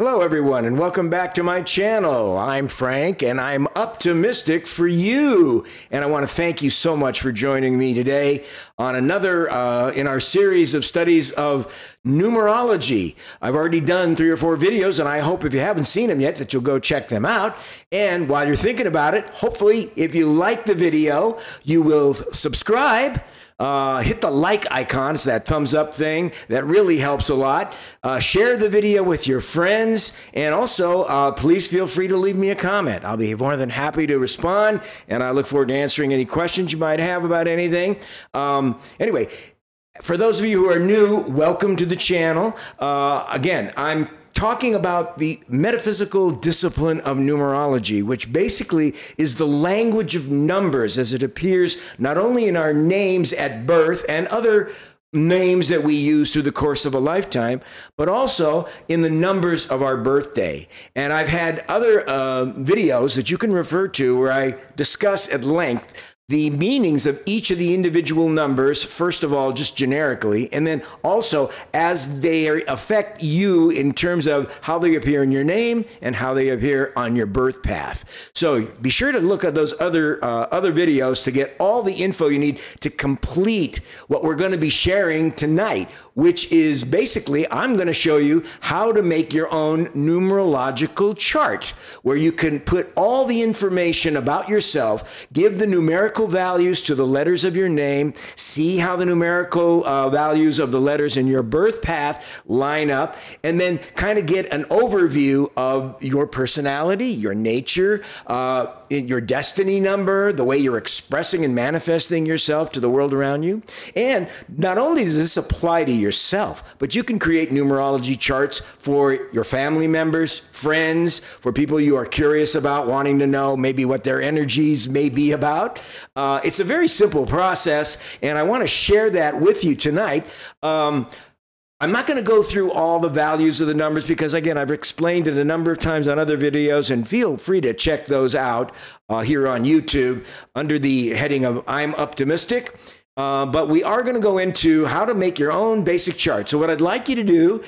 Hello everyone and welcome back to my channel. I'm Frank and I'm ImUpToMystic for you. And I want to thank you so much for joining me today on another in our series of studies of numerology. I've already done 3 or 4 videos and I hope if you haven't seen them yet that you'll go check them out. And while you're thinking about it, hopefully if you like the video, you will subscribe. Hit the like icon, it's that thumbs up thing. That really helps a lot. Share the video with your friends. And also, please feel free to leave me a comment. I'll be more than happy to respond. And I look forward to answering any questions you might have about anything. Anyway, for those of you who are new, welcome to the channel. Again, I'm talking about the metaphysical discipline of numerology, which basically is the language of numbers as it appears not only in our names at birth and other names that we use through the course of a lifetime, but also in the numbers of our birthday. And I've had other videos that you can refer to where I discuss at length the meanings of each of the individual numbers, first of all, just generically, and then also as they affect you in terms of how they appear in your name and how they appear on your birth path. So be sure to look at those other videos to get all the info you need to complete what we're going to be sharing tonight, which is basically, I'm going to show you how to make your own numerological chart, where you can put all the information about yourself, give the numerical values to the letters of your name, see how the numerical values of the letters in your birth path line up, and then kind of get an overview of your personality, your nature, your destiny number, the way you're expressing and manifesting yourself to the world around you. And not only does this apply to yourself, but you can create numerology charts for your family members, friends, for people you are curious about, wanting to know maybe what their energies may be about. It's a very simple process, and I want to share that with you tonight. I'm not going to go through all the values of the numbers because, again, I've explained it a number of times on other videos, and feel free to check those out here on YouTube under the heading of ImUpToMystic. But we are going to go into how to make your own basic chart. So what I'd like you to do,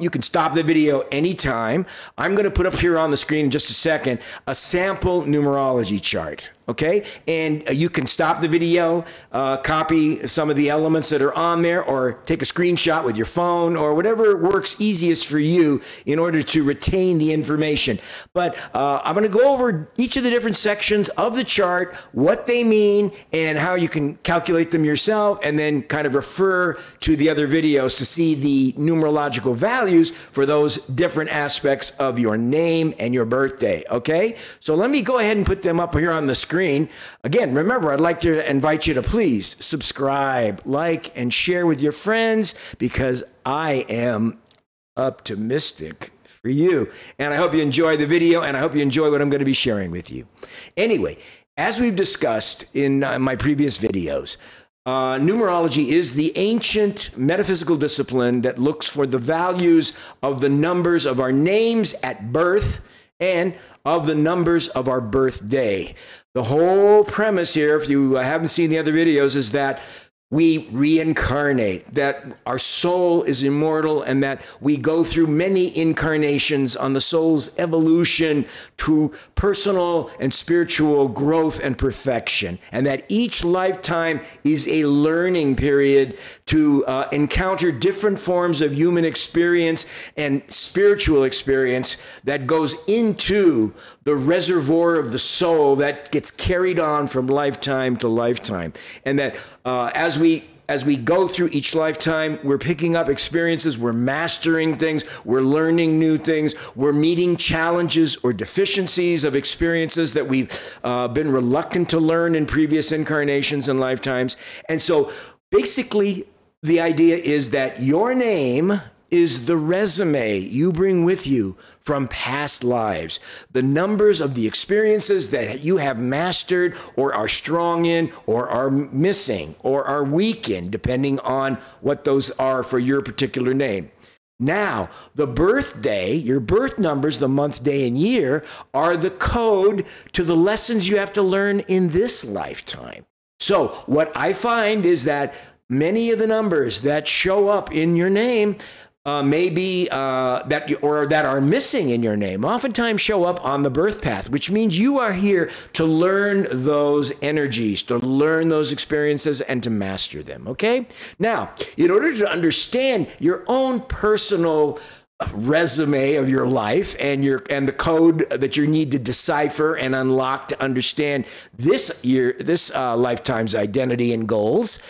you can stop the video anytime. I'm going to put up here on the screen in just a second a sample numerology chart. Okay, and you can stop the video, copy some of the elements that are on there, or take a screenshot with your phone, or whatever works easiest for you in order to retain the information. But I'm going to go over each of the different sections of the chart, what they mean, and how you can calculate them yourself, and then kind of refer to the other videos to see the numerological values for those different aspects of your name and your birthday. Okay, so let me go ahead and put them up here on the screen. Again, remember, I'd like to invite you to please subscribe, like, and share with your friends, because I am ImUpToMystic for you. And I hope you enjoy the video, and I hope you enjoy what I'm going to be sharing with you. Anyway, as we've discussed in my previous videos, numerology is the ancient metaphysical discipline that looks for the values of the numbers of our names at birth and of the numbers of our birthday. The whole premise here, if you haven't seen the other videos, is that we reincarnate, that our soul is immortal, and that we go through many incarnations on the soul's evolution to personal and spiritual growth and perfection, and that each lifetime is a learning period to encounter different forms of human experience and spiritual experience that goes into the reservoir of the soul that gets carried on from lifetime to lifetime. And that as we go through each lifetime, we're picking up experiences, we're mastering things, we're learning new things, we're meeting challenges or deficiencies of experiences that we've been reluctant to learn in previous incarnations and lifetimes. And so basically, the idea is that your name is the resume you bring with you from past lives, the numbers of the experiences that you have mastered or are strong in or are missing or are weak in, depending on what those are for your particular name. Now, the birthday, your birth numbers, the month, day, and year, are the code to the lessons you have to learn in this lifetime. So what I find is that many of the numbers that show up in your name maybe that are missing in your name oftentimes show up on the birth path, which means you are here to learn those energies, to learn those experiences, and to master them. Okay? Now, in order to understand your own personal resume of your life and the code that you need to decipher and unlock to understand this lifetime's identity and goals,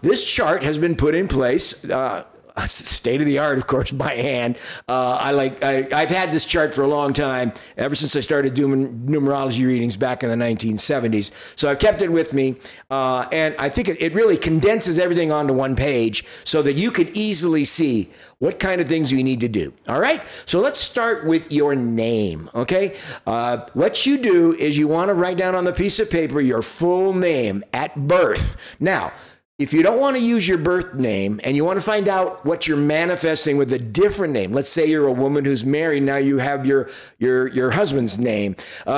this chart has been put in place. State of the art, of course, by hand. I've had this chart for a long time, ever since I started doing numerology readings back in the 1970s. So I've kept it with me, and I think it really condenses everything onto one page so that you can easily see what kind of things you need to do. All right, so let's start with your name. Okay, what you do is you want to write down on the piece of paper your full name at birth. Now, if you don't want to use your birth name and you want to find out what you're manifesting with a different name, let's say you're a woman who's married, now you have your husband's name,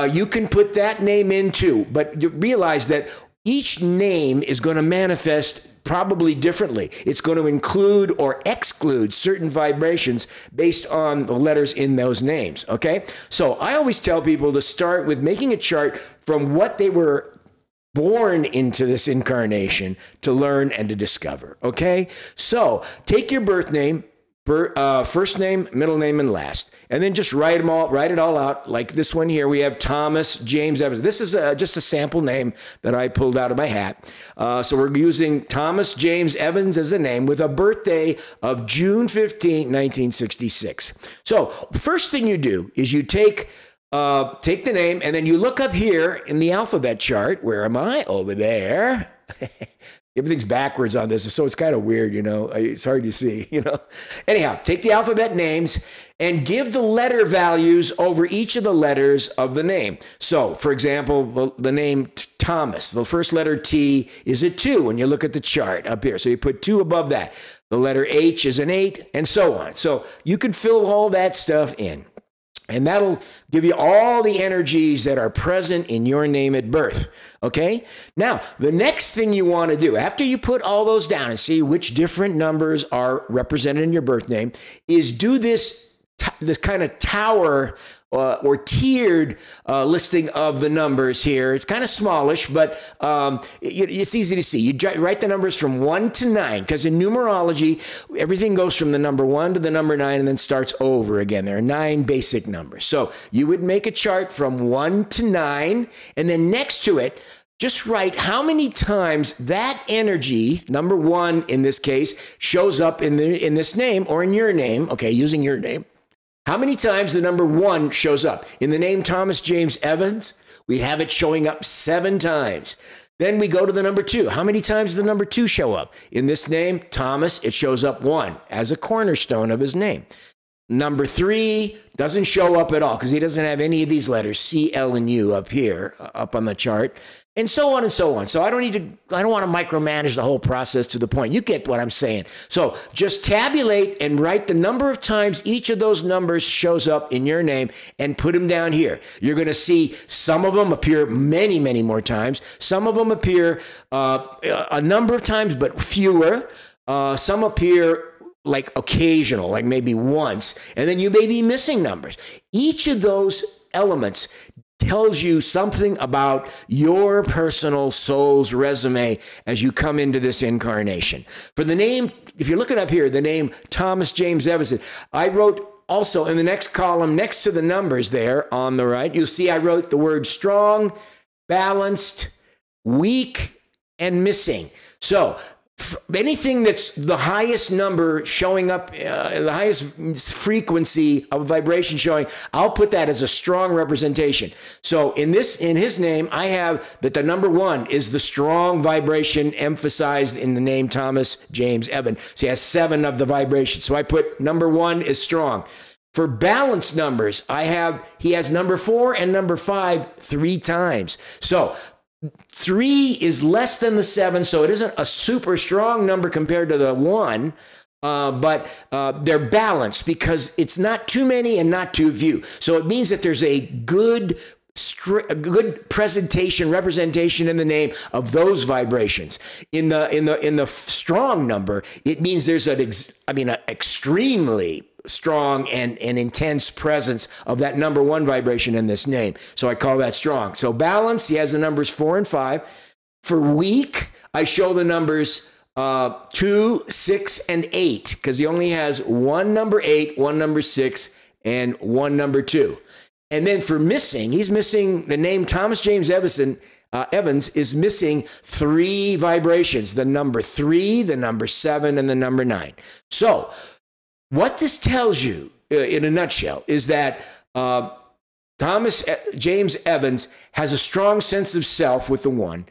you can put that name in too, but you realize that each name is going to manifest probably differently. It's going to include or exclude certain vibrations based on the letters in those names, okay? So I always tell people to start with making a chart from what they were born into this incarnation to learn and to discover. Okay, so take your birth name, first name, middle name, and last, and then just write it all out. Like this one here, we have Thomas James Evans. This is just a sample name that I pulled out of my hat. So we're using Thomas James Evans as a name with a birthday of June 15, 1966. So first thing you do is you take the name, and then you look up here in the alphabet chart. Where am I? Over there. Everything's backwards on this, so it's kind of weird, you know. It's hard to see, you know. Anyhow, take the alphabet names and give the letter values over each of the letters of the name. So, for example, the name Thomas, the first letter T is a 2 when you look at the chart up here. So you put 2 above that. The letter H is an 8, and so on. So you can fill all that stuff in. And that'll give you all the energies that are present in your name at birth, okay? Now, the next thing you want to do, after you put all those down and see which different numbers are represented in your birth name, is do this kind of tower or tiered listing of the numbers here. It's kind of smallish, but it's easy to see. You write the numbers from 1 to 9, because in numerology, everything goes from the number 1 to the number 9 and then starts over again. There are 9 basic numbers. So you would make a chart from 1 to 9, and then next to it, just write how many times that energy, number 1 in this case, shows up in this name or in your name, okay, using your name. How many times the number 1 shows up? In the name Thomas James Evans, we have it showing up 7 times. Then we go to the number 2. How many times does the number 2 show up? In this name, Thomas, it shows up 1 as a cornerstone of his name. Number 3 doesn't show up at all because he doesn't have any of these letters, C, L, and U up here, up on the chart. And so on and so on. So I don't want to micromanage the whole process to the point. You get what I'm saying. So just tabulate and write the number of times each of those numbers shows up in your name and put them down here. You're going to see some of them appear many, many more times. Some of them appear a number of times, but fewer. Some appear like occasional, like maybe once. And then you may be missing numbers. Each of those elements tells you something about your personal soul's resume as you come into this incarnation. For the name, if you're looking up here, the name Thomas James Evans, I wrote also in the next column next to the numbers there on the right, you'll see I wrote the word strong, balanced, weak, and missing. So anything that's the highest number showing up, the highest frequency of vibration showing, I'll put that as a strong representation. So in his name, I have that the number 1 is the strong vibration emphasized in the name Thomas James Evans. So he has 7 of the vibrations. So I put number 1 is strong. For balanced numbers, he has number 4 and number 5 3 times. So 3 is less than the 7, so it isn't a super strong number compared to the 1, but they're balanced because it's not too many and not too few. So it means that there's a good a good representation in the name of those vibrations. In the strong number, it means there's an extremely strong and intense presence of that number 1 vibration in this name. So I call that strong. So balanced, he has the numbers 4 and 5. For weak, I show the numbers 2, 6, and 8, because he only has one number 8, one number 6, and one number 2. And then for missing, he's missing the name Thomas James Evans is missing 3 vibrations, the number 3, the number 7, and the number 9. So what this tells you in a nutshell is that Thomas James Evans has a strong sense of self with the 1,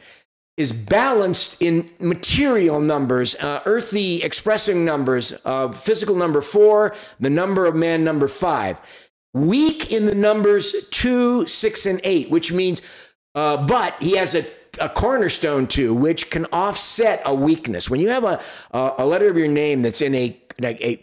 is balanced in material numbers, earthly expressing numbers, physical number 4, the number of man number 5. Weak in the numbers 2, 6, and 8, which means, but he has a cornerstone 2, which can offset a weakness. When you have a letter of your name that's in a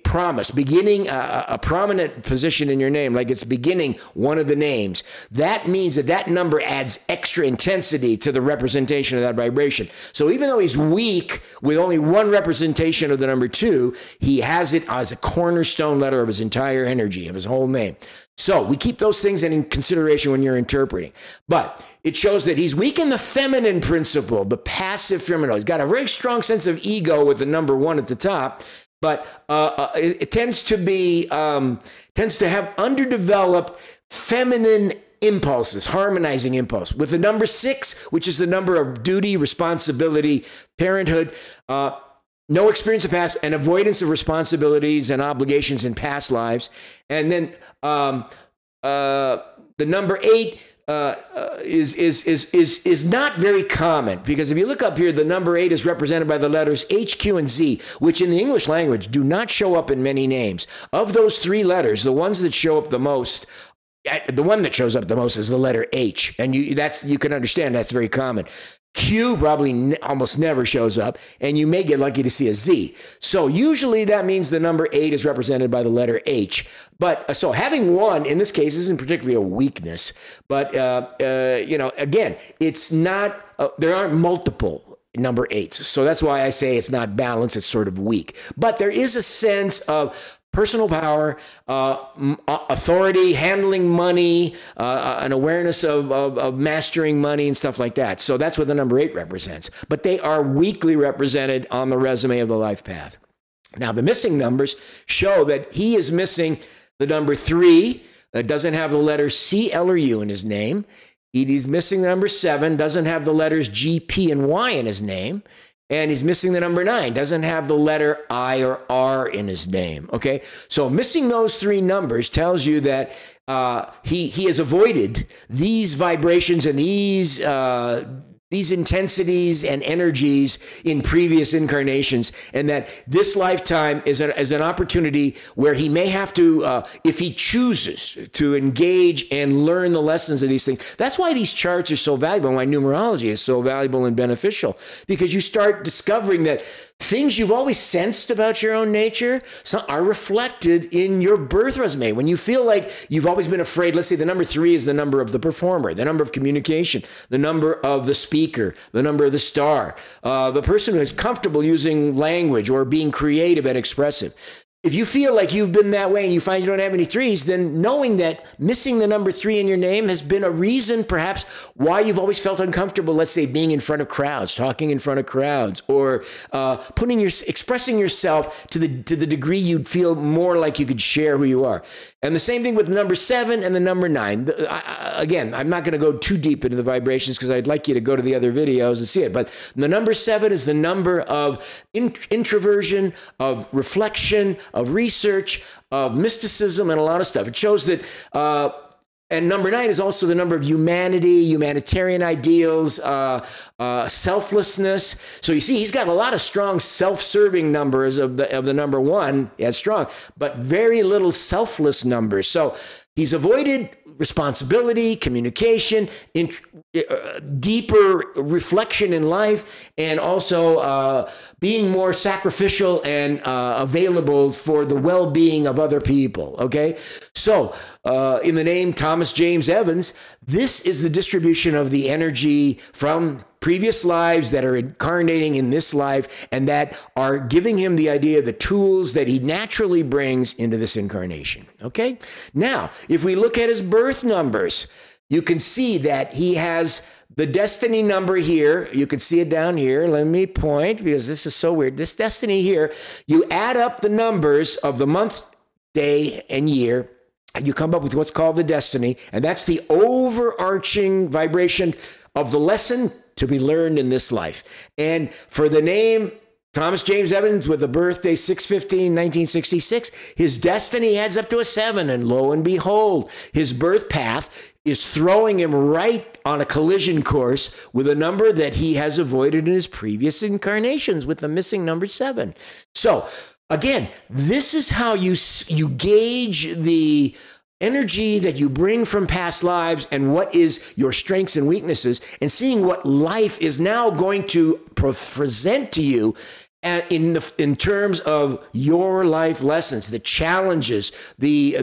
promise, beginning a prominent position in your name, like it's beginning one of the names, that means that number adds extra intensity to the representation of that vibration. So even though he's weak with only one representation of the number 2, he has it as a cornerstone letter of his entire energy, of his whole name. So we keep those things in consideration when you're interpreting. But it shows that he's weak in the feminine principle, the passive feminine. He's got a very strong sense of ego with the number 1 at the top. But it tends to have underdeveloped feminine impulses, harmonizing impulse. With the number 6, which is the number of duty, responsibility, parenthood, no experience of past, and avoidance of responsibilities and obligations in past lives. And then the number 8 is not very common, because if you look up here, the number 8 is represented by the letters H, Q, and Z, which in the English language do not show up in many names. Of those 3 letters, the ones that show up the most, the one that shows up the most is the letter H, and you can understand that's very common. Q probably almost never shows up, and you may get lucky to see a Z. So usually that means the number 8 is represented by the letter H. But so having 1 in this case isn't particularly a weakness, but again, it's not. There aren't multiple number 8s, so that's why I say it's not balanced. It's sort of weak. But there is a sense of personal power, authority, handling money, an awareness of mastering money and stuff like that. So that's what the number 8 represents. But they are weakly represented on the resume of the life path. Now, the missing numbers show that he is missing the number 3, that doesn't have the letters C, L, or U in his name. He's missing the number 7, doesn't have the letters G, P, and Y in his name. And he's missing the number 9, doesn't have the letter I or R in his name, okay? So missing those 3 numbers tells you that he has avoided these vibrations and these intensities and energies in previous incarnations, and that this lifetime is an opportunity where he may have to, if he chooses to engage and learn the lessons of these things. That's why these charts are so valuable, and why numerology is so valuable and beneficial, because you start discovering that things you've always sensed about your own nature are reflected in your birth resume. When you feel like you've always been afraid, let's say the number 3 is the number of the performer, the number of communication, the number of the speaker, the number of the star, the person who is comfortable using language or being creative and expressive. If you feel like you've been that way and you find you don't have any 3s, then knowing that missing the number 3 in your name has been a reason perhaps why you've always felt uncomfortable, let's say being in front of crowds, talking in front of crowds, or expressing yourself to the degree you'd feel more like you could share who you are. And the same thing with the number 7 and the number 9. Again, I'm not going to go too deep into the vibrations because I'd like you to go to the other videos and see it. But the number 7 is the number of introversion, of reflection, of research, of mysticism, and a lot of stuff. It shows that, and number 9 is also the number of humanity, humanitarian ideals, selflessness. So you see, he's got a lot of strong self-serving numbers of the number 1, as strong, but very little selfless numbers. So he's avoided responsibility, communication, deeper reflection in life, and also being more sacrificial and available for the well-being of other people, okay? So in the name Thomas James Evans, this is the distribution of the energy from previous lives that are incarnating in this life and that are giving him the idea, the tools that he naturally brings into this incarnation. Okay? Now, if we look at his birth numbers, you can see that he has the destiny number here. You can see it down here. Let me point, because this is so weird. This destiny here, you add up the numbers of the month, day, and year, and you come up with what's called the destiny, and that's the overarching vibration of the lesson to be learned in this life. And for the name Thomas James Evans, with a birthday 6/15/1966, his destiny adds up to a 7, and lo and behold, his birth path is throwing him right on a collision course with a number that he has avoided in his previous incarnations, with the missing number 7. So again, this is how you gauge the energy that you bring from past lives and what is your strengths and weaknesses, and seeing what life is now going to present to you in terms of your life lessons, the challenges, the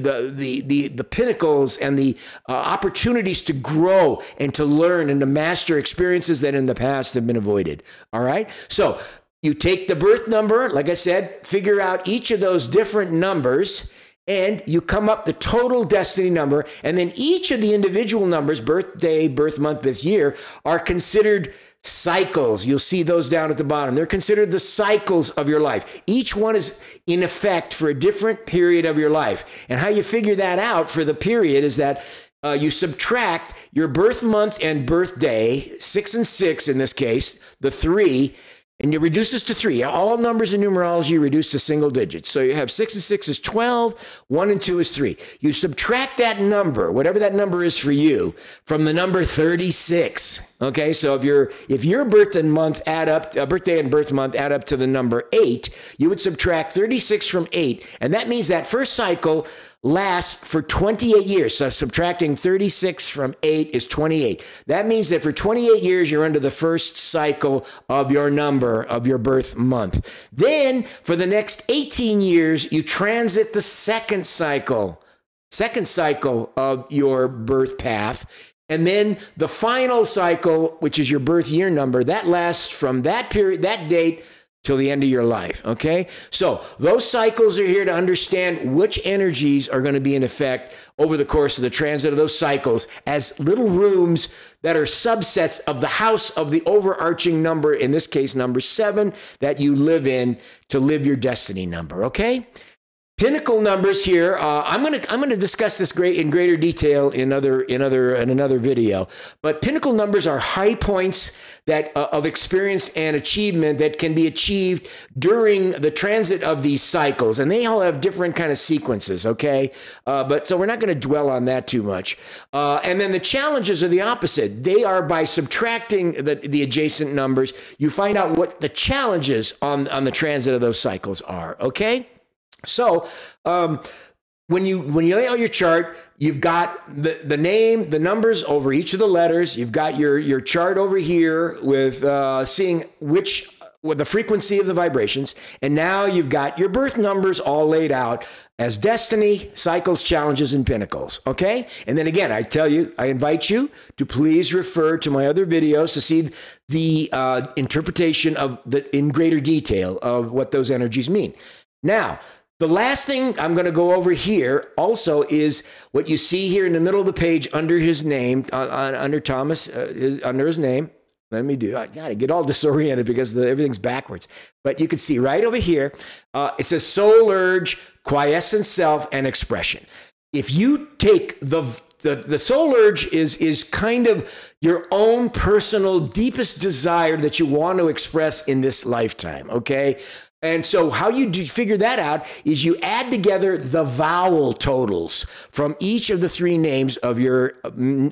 pinnacles, and the opportunities to grow and to learn and to master experiences that in the past have been avoided. All right? So you take the birth number, like I said, figure out each of those different numbers, and you come up the total destiny number, and then each of the individual numbers, birthday, birth month, birth year, are considered cycles. You'll see those down at the bottom. They're considered the cycles of your life. Each one is in effect for a different period of your life. And how you figure that out for the period is that you subtract your birth month and birthday, 6 and 6 in this case, the 3, and it reduces to 3. All numbers in numerology reduce to single digits. So you have 6 and 6 is 12, 1 and 2 is 3. You subtract that number, whatever that number is for you, from the number 36. Okay, so if your birth and month add up, birthday and birth month add up to the number 8, you would subtract 36 from 8, and that means that first cycle lasts for 28 years. So subtracting 36 from 8 is 28. That means that for 28 years, you're under the first cycle of your number of your birth month. Then for the next 18 years, you transit the second cycle of your birth path. And then the final cycle, which is your birth year number, that lasts from that period, that date, till the end of your life, okay? So those cycles are here to understand which energies are going to be in effect over the course of the transit of those cycles as little rooms that are subsets of the house of the overarching number, in this case, number 7, that you live in to live your destiny number, okay? Pinnacle numbers here. I'm gonna discuss this in greater detail in another video. But pinnacle numbers are high points that of experience and achievement that can be achieved during the transit of these cycles, and they all have different kind of sequences. Okay, but so we're not going to dwell on that too much. And then the challenges are the opposite. They are by subtracting the adjacent numbers, you find out what the challenges on the transit of those cycles are. Okay. So when you lay out your chart, you've got the name, the numbers over each of the letters. You've got your chart over here with seeing with the frequency of the vibrations. And now you've got your birth numbers all laid out as destiny, cycles, challenges, and pinnacles. Okay? And then again, I invite you to please refer to my other videos to see the interpretation in greater detail of what those energies mean. Now, the last thing I'm going to go over here also is what you see here in the middle of the page under his name, under Thomas, under his name. I got to get all disoriented because everything's backwards. But you can see right over here, it says SoulUrge, quiescence, self, and expression. If you take the SoulUrge is kind of your own personal deepest desire that you want to express in this lifetime, okay? And so how you figure that out is you add together the vowel totals from each of the 3 names of your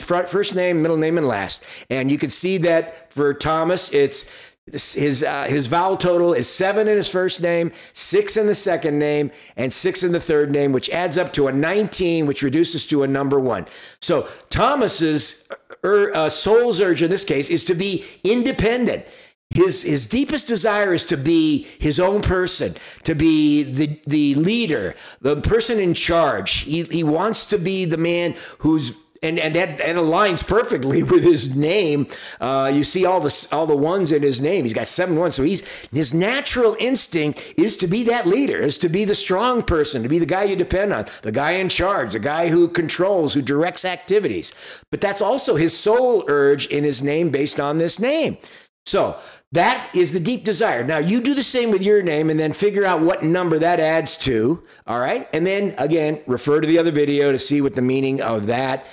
first name, middle name, and last. And you can see that for Thomas, it's his vowel total is 7 in his first name, 6 in the second name, and 6 in the third name, which adds up to a 19, which reduces to a number 1. So Thomas's soul's urge in this case is to be independent. His deepest desire is to be his own person, to be the leader, the person in charge. He wants to be the man who's and that aligns perfectly with his name. You see all the ones in his name. He's got 7 ones. So his natural instinct is to be that leader, is to be the strong person, to be the guy you depend on, the guy in charge, the guy who controls, who directs activities. But that's also his soul urge in his name based on this name. So that is the deep desire. Now, you do the same with your name and then figure out what number that adds to, all right? And then, again, refer to the other video to see what the meaning of that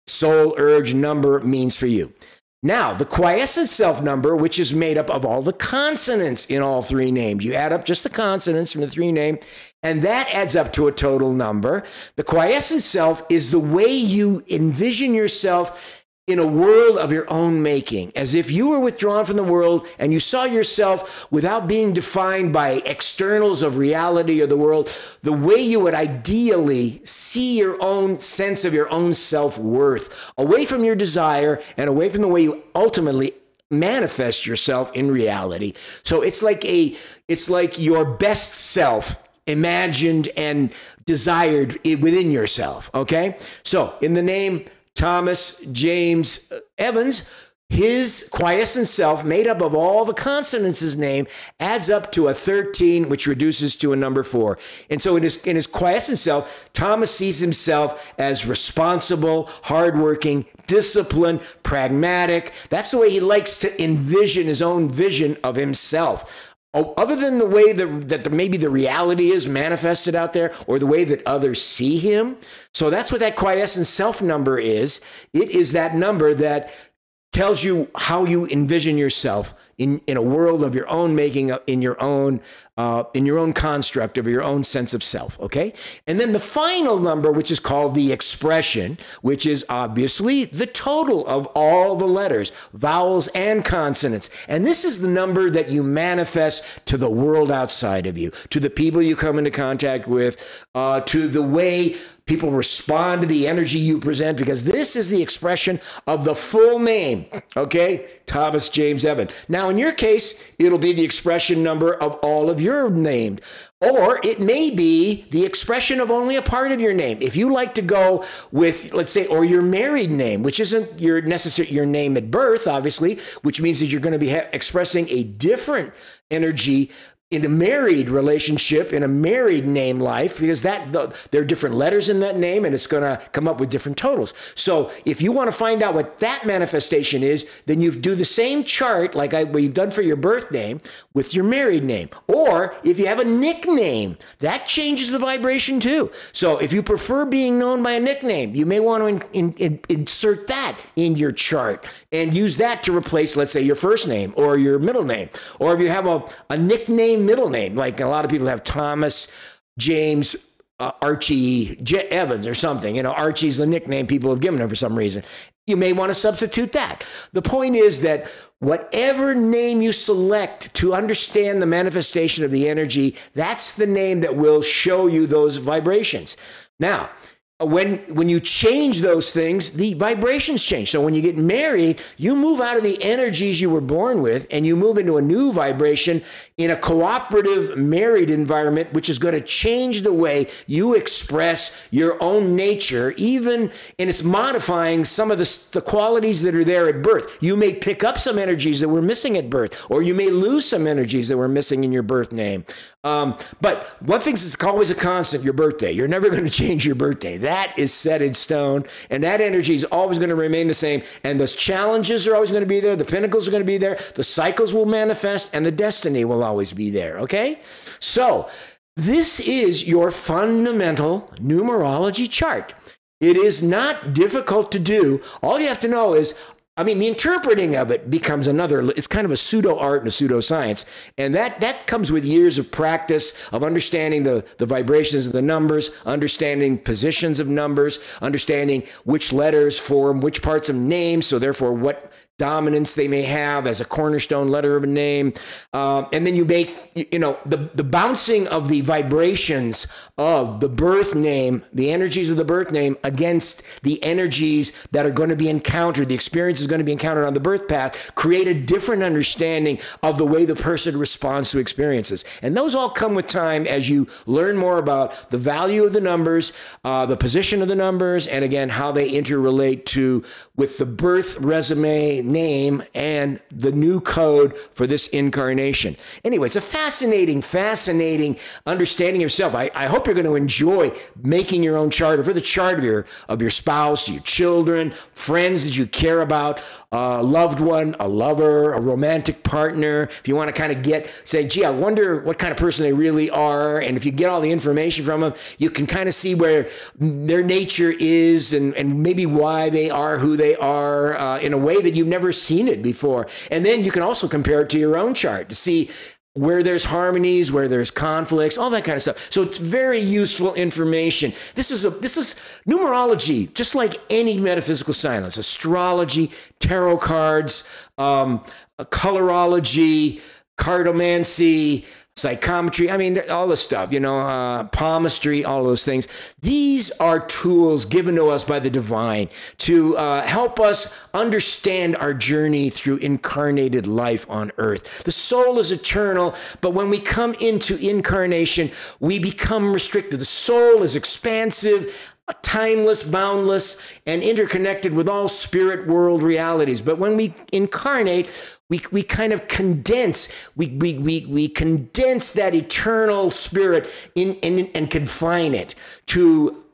soul urge number means for you. Now, the quiescent self number, which is made up of all the consonants in all 3 names. You add up just the consonants from the 3 names, and that adds up to a total number. The quiescent self is the way you envision yourself in a world of your own making, as if you were withdrawn from the world and you saw yourself without being defined by externals of reality or the world, the way you would ideally see your own sense of your own self-worth, away from your desire and away from the way you ultimately manifest yourself in reality. So it's like your best self imagined and desired within yourself, okay? So in the name Thomas James Evans, his quiescent self, made up of all the consonants in his name, adds up to a 13, which reduces to a number 4. And so in his quiescent self, Thomas sees himself as responsible, hardworking, disciplined, pragmatic. That's the way he likes to envision his own vision of himself. Other than the way that maybe the reality is manifested out there, or the way that others see him. So that's what that quiescent self number is. It is that number that tells you how you envision yourself in a world of your own making, in your own construct of your own sense of self, okay? And then the final number, which is called the expression, which is obviously the total of all the letters, vowels and consonants. And this is the number that you manifest to the world outside of you, to the people you come into contact with, to the way people respond to the energy you present, because this is the expression of the full name, okay? Thomas James Evans. Now, in your case, it'll be the expression number of all of your named, or it may be the expression of only a part of your name. If you like to go with, let's say, or your married name, which isn't your name at birth, obviously, which means that you're going to be expressing a different energy in a married relationship, in a married name life, because there are different letters in that name and it's going to come up with different totals. So if you want to find out what that manifestation is, then you do the same chart like we've done for your birth name with your married name. Or if you have a nickname, that changes the vibration too. So if you prefer being known by a nickname, you may want to insert that in your chart and use that to replace, let's say, your first name or your middle name. Or if you have a nickname middle name, like a lot of people have Thomas James Archie Evans or something. You know, Archie's the nickname people have given him for some reason. You may want to substitute that. The point is that whatever name you select to understand the manifestation of the energy, that's the name that will show you those vibrations. Now, when you change those things, the vibrations change. So when you get married, you move out of the energies you were born with and you move into a new vibration in a cooperative married environment, which is going to change the way you express your own nature, and it's modifying some of the qualities that are there at birth. You may pick up some energies that were missing at birth, or you may lose some energies that were missing in your birth name. But one thing that's always a constant, your birthday. You're never going to change your birthday. That is set in stone, and that energy is always going to remain the same. And those challenges are always going to be there. The pinnacles are going to be there. The cycles will manifest, and the destiny will always be there, okay? So this is your fundamental numerology chart. It is not difficult to do. All you have to know is, the interpreting of it becomes it's kind of a pseudo art and a pseudo science. And that comes with years of practice of understanding the vibrations of the numbers, understanding positions of numbers, understanding which letters form which parts of names. So therefore, what dominance they may have as a cornerstone letter of a name. And then you make, the bouncing of the vibrations of the birth name, the energies of the birth name against the energies that are going to be encountered, the experience is going to be encountered on the birth path, create a different understanding of the way the person responds to experiences. And those all come with time as you learn more about the value of the numbers, the position of the numbers, and again, how they interrelate with the birth resume name and the new code for this incarnation. Anyway, it's a fascinating understanding of yourself. I hope you're going to enjoy making your own chart, or for the chart of your spouse, your children, friends that you care about, a loved one, a lover, a romantic partner. If you want to kind of say, gee, I wonder what kind of person they really are. And if you get all the information from them, you can kind of see where their nature is and maybe why they are who they are in a way that you've never seen it before. And then you can also compare it to your own chart to see where there's harmonies, where there's conflicts, all that kind of stuff. So it's very useful information. This is numerology, just like any metaphysical science, astrology, tarot cards, colorology, cartomancy, psychometry, I mean, all this stuff, palmistry, all those things. These are tools given to us by the divine to help us understand our journey through incarnated life on earth. The soul is eternal, but when we come into incarnation, we become restricted. The soul is expansive, timeless, boundless, and interconnected with all spirit world realities. But when we incarnate, we kind of condense, we condense that eternal spirit and confine it to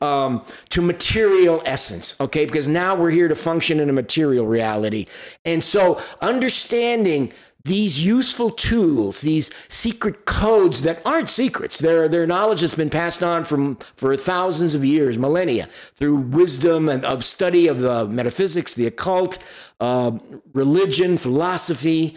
material essence, okay? Because now we're here to function in a material reality. And so understanding these useful tools, these secret codes that aren't secrets. They're knowledge that's been passed on for thousands of years, millennia, through wisdom and of study of the metaphysics, the occult, religion, philosophy.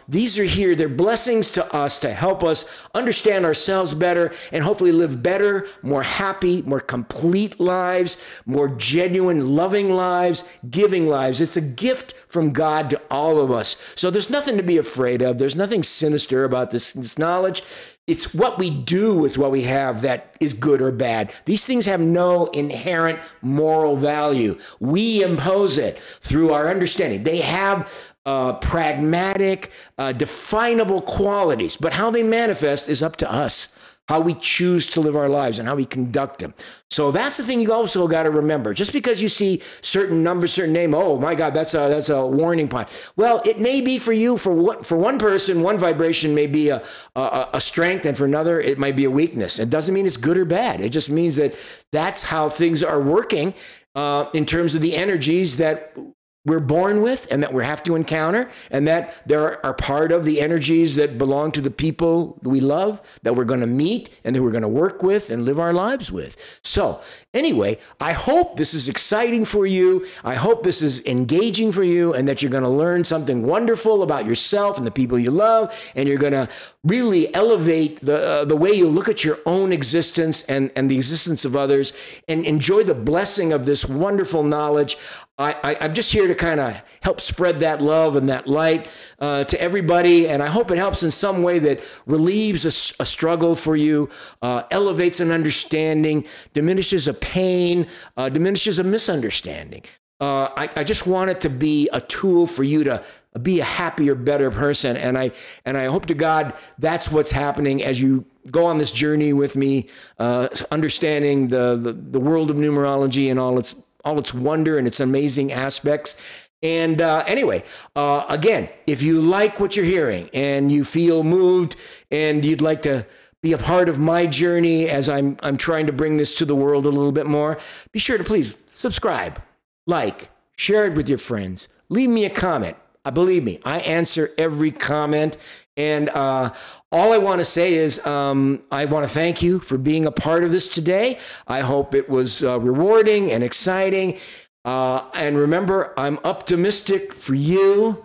These are here. They're blessings to us to help us understand ourselves better and hopefully live better, more happy, more complete lives, more genuine, loving lives, giving lives. It's a gift from God to all of us. So there's nothing to be afraid of. There's nothing sinister about this knowledge. It's what we do with what we have that is good or bad. These things have no inherent moral value. We impose it through our understanding. They have pragmatic, definable qualities, but how they manifest is up to us, how we choose to live our lives and how we conduct them. So that's the thing you also got to remember. Just because you see certain numbers, certain name, oh my God, that's a warning point. Well, it may be for you. For one person, one vibration may be a strength, and for another, it might be a weakness. It doesn't mean it's good or bad. It just means that that's how things are working in terms of the energies that we're born with and that we have to encounter, and that there are part of the energies that belong to the people we love, that we're going to meet and that we're going to work with and live our lives with. So anyway, I hope this is exciting for you. I hope this is engaging for you and that you're going to learn something wonderful about yourself and the people you love, and you're going to really elevate the way you look at your own existence and the existence of others, and enjoy the blessing of this wonderful knowledge. I'm just here to kind of help spread that love and that light to everybody, and I hope it helps in some way that relieves a struggle for you, elevates an understanding, diminishes a pain, diminishes a misunderstanding. I just want it to be a tool for you to be a happier, better person, and I hope to God that's what's happening as you go on this journey with me, understanding the world of numerology and all its wonder and its amazing aspects. And anyway, again, if you like what you're hearing and you feel moved and you'd like to be a part of my journey as I'm trying to bring this to the world a little bit more, be sure to please subscribe, like, share it with your friends, leave me a comment. Believe me, I answer every comment. And all I want to say is I want to thank you for being a part of this today. I hope it was rewarding and exciting. And remember, I'm optimistic for you,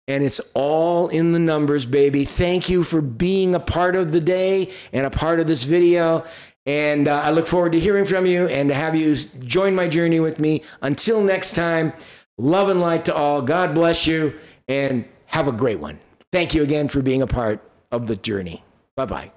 and it's all in the numbers, baby. Thank you for being a part of the day and a part of this video. And I look forward to hearing from you and to have you join my journey with me. Until next time, Love and light to all. God bless you, and have a great one. Thank you again for being a part of the journey. Bye-bye.